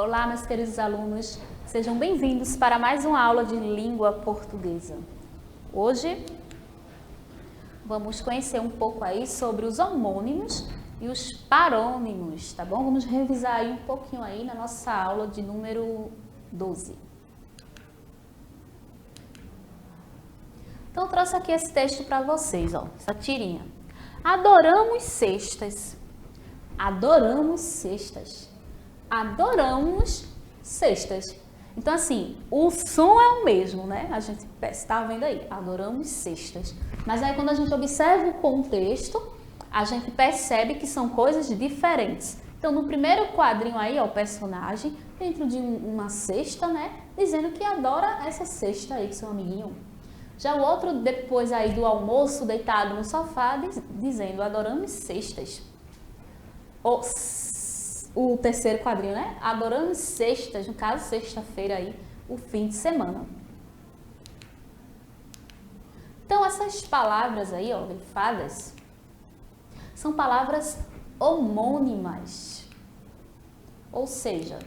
Olá, meus queridos alunos, sejam bem-vindos para mais uma aula de língua portuguesa. Hoje vamos conhecer um pouco aí sobre os homônimos e os parônimos, tá bom? Vamos revisar aí um pouquinho aí na nossa aula de número 12. Então, eu trouxe aqui esse texto para vocês, ó, essa tirinha. Adoramos cestas. Adoramos cestas. Adoramos cestas. Então, assim, o som é o mesmo, né? A gente está vendo aí, adoramos cestas. Mas aí, quando a gente observa o contexto, a gente percebe que são coisas diferentes. Então, no primeiro quadrinho aí, ó, o personagem dentro de uma cesta, né? Dizendo que adora essa cesta aí, que seu amiguinho. Já o outro, depois aí do almoço, deitado no sofá, dizendo, adoramos cestas. O terceiro quadrinho, né? Adoramos sextas, no caso, sexta-feira aí, o fim de semana. Então, essas palavras aí, ó, grifadas, são palavras homônimas. Ou seja,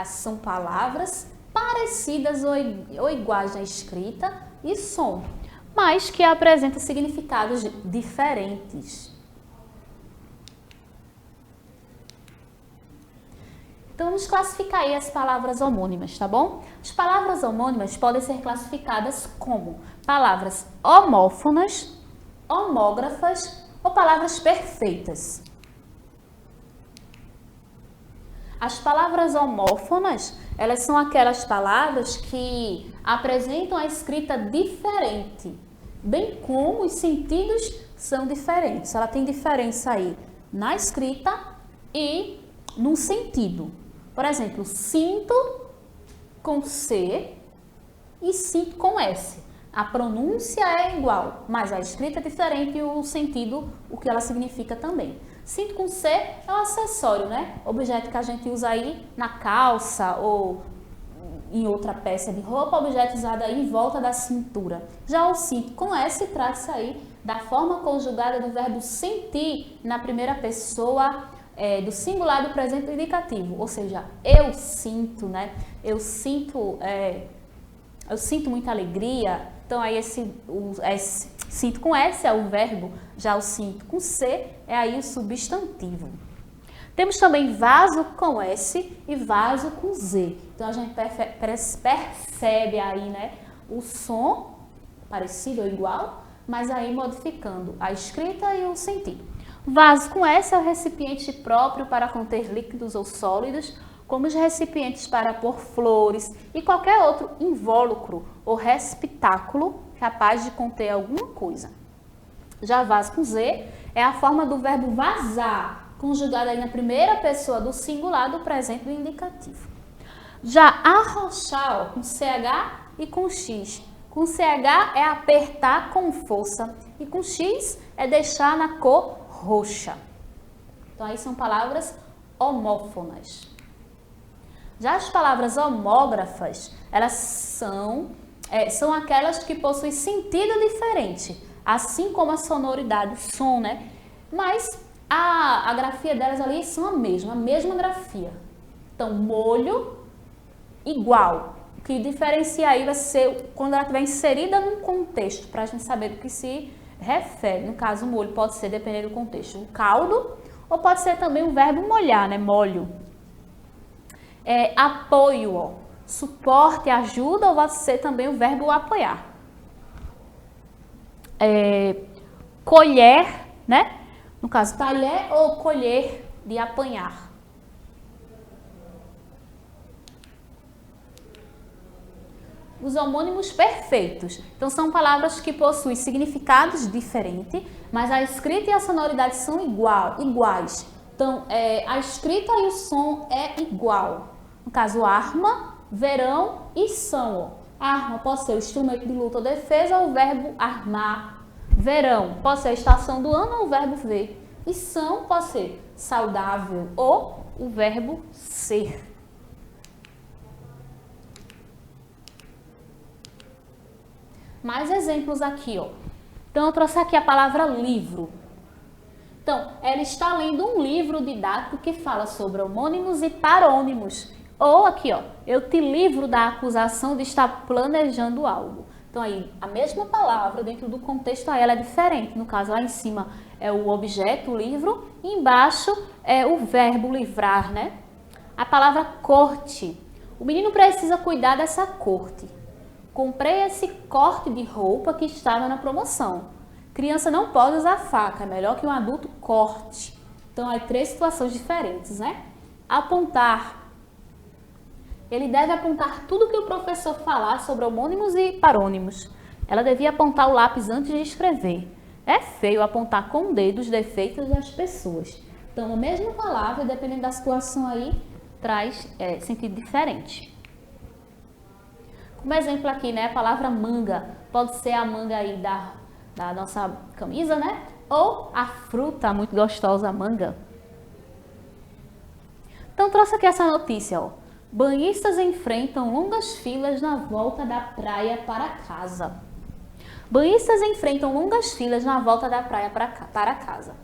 são palavras parecidas ou iguais na escrita e som, mas que apresentam significados diferentes. Então, vamos classificar aí as palavras homônimas, tá bom? As palavras homônimas podem ser classificadas como palavras homófonas, homógrafas ou palavras perfeitas. As palavras homófonas, elas são aquelas palavras que apresentam a escrita diferente, bem como os sentidos são diferentes. Ela tem diferença aí na escrita e no sentido. Por exemplo, sinto com C e sinto com S. A pronúncia é igual, mas a escrita é diferente e o sentido, o que ela significa também. Cinto com C é um acessório, né? Objeto que a gente usa aí na calça ou em outra peça de roupa, objeto usado aí em volta da cintura. Já o cinto com S trata-se aí da forma conjugada do verbo sentir na primeira pessoa do singular do presente indicativo, ou seja, eu sinto, né? Eu sinto muita alegria. Então aí sinto com S é o verbo, já o sinto com C é aí o substantivo. Temos também vaso com S e vaso com Z. Então a gente percebe aí, né, o som parecido ou igual, mas aí modificando a escrita e o sentido. Vaso com S é o recipiente próprio para conter líquidos ou sólidos, como os recipientes para pôr flores e qualquer outro invólucro ou receptáculo capaz de conter alguma coisa. Já vaso com Z é a forma do verbo vazar, conjugada aí na primeira pessoa do singular do presente do indicativo. Já arrochar, ó, com CH e com X. Com CH é apertar com força e com X é deixar na cor roxa. Então, aí são palavras homófonas. Já as palavras homógrafas, elas são aquelas que possuem sentido diferente, assim como a sonoridade, o som, né? Mas a grafia delas ali são a mesma grafia. Então, molho, igual. O que diferencia aí vai ser quando ela estiver inserida num contexto, para a gente saber do que se refere. No caso, o molho pode ser, dependendo do contexto, o caldo, ou pode ser também o verbo molhar, né? Molho. Apoio, ó. Suporte, ajuda, ou pode ser também o verbo apoiar. Colher, né? No caso, talher ou colher, de apanhar. Os homônimos perfeitos. Então, são palavras que possuem significados diferentes, mas a escrita e a sonoridade são iguais. Então, a escrita e o som é igual. No caso, arma, verão e são. Arma pode ser o instrumento de luta ou defesa ou o verbo armar. Verão pode ser a estação do ano ou o verbo ver. E são pode ser saudável ou o verbo ser. Mais exemplos aqui, ó. Então, eu trouxe aqui a palavra livro. Então, ela está lendo um livro didático que fala sobre homônimos e parônimos. Ou aqui, ó, eu te livro da acusação de estar planejando algo. Então aí, a mesma palavra dentro do contexto, aí ela é diferente. No caso, lá em cima é o objeto, o livro, e embaixo é o verbo livrar, né? A palavra corte. O menino precisa cuidar dessa corte. Comprei esse corte de roupa que estava na promoção. Criança não pode usar faca, é melhor que um adulto corte. Então, há 3 situações diferentes, né? Apontar. Ele deve apontar tudo que o professor falar sobre homônimos e parônimos. Ela devia apontar o lápis antes de escrever. É feio apontar com o dedo os defeitos das pessoas. Então, a mesma palavra, dependendo da situação aí, traz sentido diferente. Como exemplo aqui, né, a palavra manga, pode ser a manga aí da nossa camisa, né? Ou a fruta muito gostosa, a manga. Então, trouxe aqui essa notícia, ó. Banhistas enfrentam longas filas na volta da praia para casa. Banhistas enfrentam longas filas na volta da praia para casa.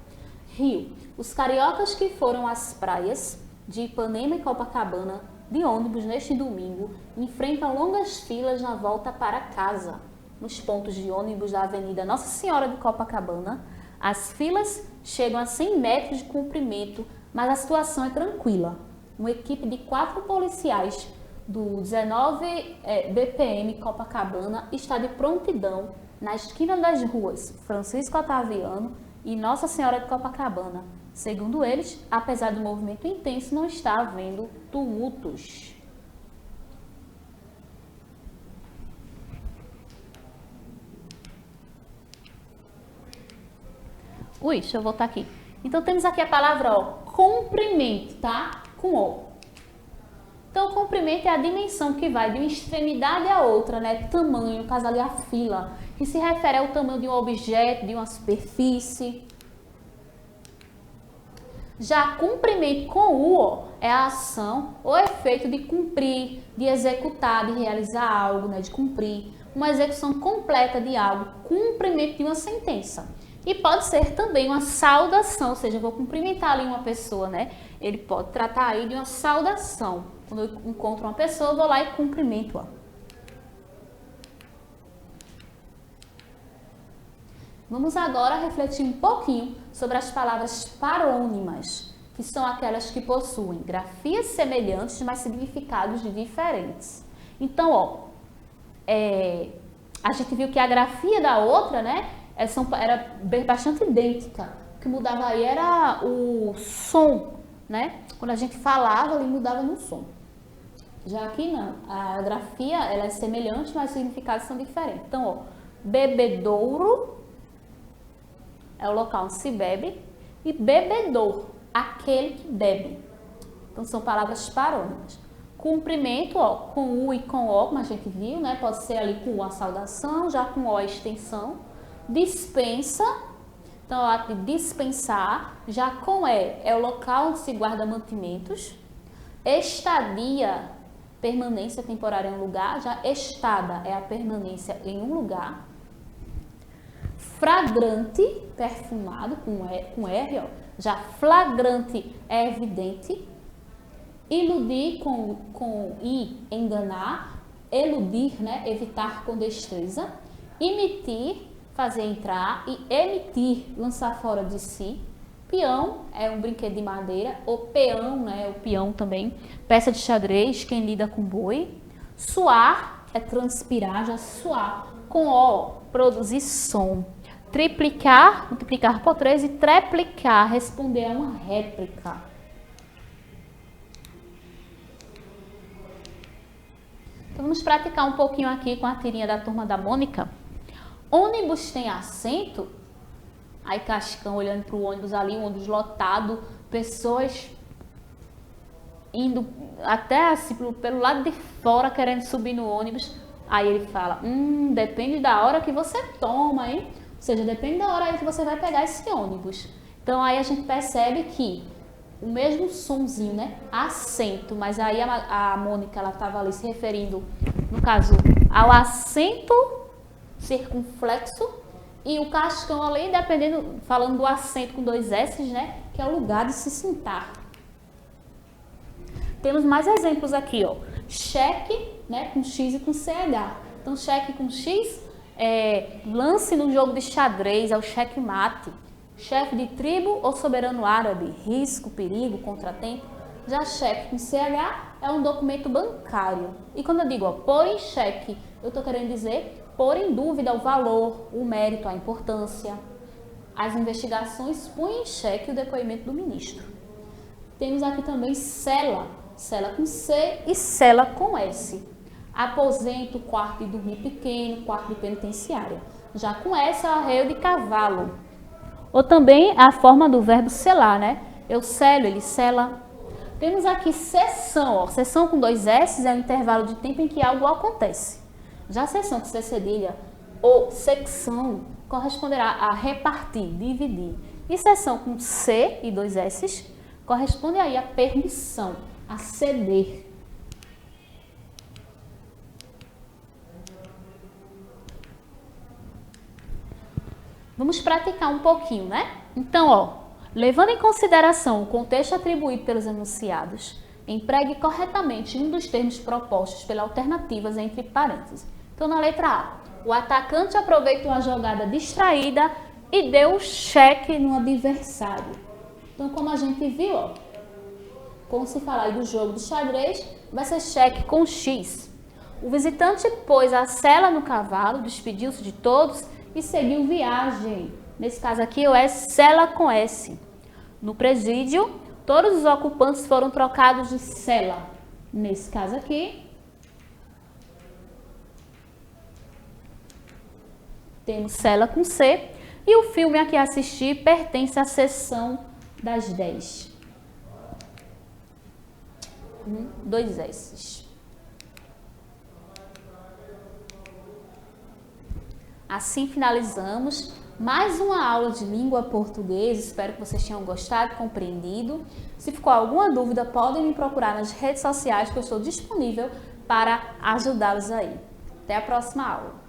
Rio. Os cariocas que foram às praias de Ipanema e Copacabana de ônibus neste domingo enfrentam longas filas na volta para casa. Nos pontos de ônibus da Avenida Nossa Senhora de Copacabana, as filas chegam a 100 metros de comprimento, mas a situação é tranquila. Uma equipe de 4 policiais do 19 BPM Copacabana está de prontidão na esquina das ruas Francisco Otaviano e Nossa Senhora de Copacabana. Segundo eles, apesar do movimento intenso, não está havendo tumultos. Ui, deixa eu voltar aqui. Então, temos aqui a palavra, ó, comprimento, tá? Com O. Então, o comprimento é a dimensão que vai de uma extremidade à outra, né? Tamanho, no caso ali a fila, que se refere ao tamanho de um objeto, de uma superfície. Já cumprimento com U, ó, é a ação ou efeito de cumprir, de executar, de realizar algo, né? De cumprir. Uma execução completa de algo, cumprimento de uma sentença. E pode ser também uma saudação, ou seja, eu vou cumprimentar ali uma pessoa, né? Ele pode tratar aí de uma saudação. Quando eu encontro uma pessoa, eu vou lá e cumprimento-a. Vamos agora refletir um pouquinho sobre as palavras parônimas, que são aquelas que possuem grafias semelhantes, mas significados diferentes. Então, ó, a gente viu que a grafia da outra, né? Era bastante idêntica. O que mudava aí era o som, né? Quando a gente falava, ele mudava no som. Já aqui não. A grafia ela é semelhante, mas os significados são diferentes. Então, ó, bebedouro é o local onde se bebe e bebedor, aquele que bebe. Então, são palavras parônimas. Cumprimento, ó, com U e com O, como a gente viu, né? Pode ser ali com U a saudação, já com O a extensão. Dispensa, então o ato de dispensar, já com E é o local onde se guarda mantimentos. Estadia, permanência temporária em um lugar, já estada é a permanência em um lugar. Fragrante, perfumado, com R, ó, já flagrante é evidente. Iludir, com I, enganar. Eludir, né, evitar com destreza. Imitir, fazer entrar, e emitir, lançar fora de si. Peão é um brinquedo de madeira, o peão, né, o peão também, peça de xadrez, quem lida com boi. Suar é transpirar, já suar, com O, produzir som. Triplicar, multiplicar por 3 e treplicar, responder a uma réplica. Então vamos praticar um pouquinho aqui com a tirinha da turma da Mônica. Ônibus tem assento? Aí Cascão olhando para o ônibus ali, um ônibus lotado, pessoas indo até assim, pelo lado de fora querendo subir no ônibus. Aí ele fala, depende da hora que você toma, hein? Ou seja, depende da hora aí que você vai pegar esse ônibus. Então aí a gente percebe que o mesmo sonzinho, né? Assento, mas aí a Mônica, ela estava ali se referindo, no caso, ao assento circunflexo E o cascão ali, dependendo, falando do acento com 2 S, né? Que é o lugar de se sentar. Temos mais exemplos aqui, ó. Cheque, né? Com X e com CH. Então, cheque com X, lance no jogo de xadrez, é o checkmate. Chefe de tribo ou soberano árabe, risco, perigo, contratempo. Já cheque com CH é um documento bancário. E quando eu digo, ó, pôr em xeque, eu estou querendo dizer pôr em dúvida o valor, o mérito, a importância. As investigações põem em xeque o depoimento do ministro. Temos aqui também cela, cela com C e cela com S. Aposento, quarto de dormir pequeno, quarto de penitenciária. Já com S é o arreio de cavalo. Ou também a forma do verbo selar, né? Eu selo, ele sela. Temos aqui sessão, ó. Sessão com 2 S é o intervalo de tempo em que algo acontece. Já a sessão com C cedilha ou secção corresponderá a repartir, dividir. E sessão com C e 2 S corresponde aí a permissão, a ceder. Vamos praticar um pouquinho, né? Então, ó, levando em consideração o contexto atribuído pelos enunciados, empregue corretamente um dos termos propostos pelas alternativas entre parênteses. Então, na letra A, o atacante aproveitou a jogada distraída e deu cheque no adversário. Então, como a gente viu, ó, como se falar do jogo de xadrez, vai ser cheque com X. O visitante pôs a sela no cavalo, despediu-se de todos e seguiu viagem. Nesse caso aqui, o S, cela com S. No presídio, todos os ocupantes foram trocados de cela. Nesse caso aqui, temos cela com C. E o filme a que assisti pertence à sessão das 10. 2 S. Assim finalizamos mais uma aula de língua portuguesa. Espero que vocês tenham gostado e compreendido. Se ficou alguma dúvida, podem me procurar nas redes sociais que eu estou disponível para ajudá-los aí. Até a próxima aula.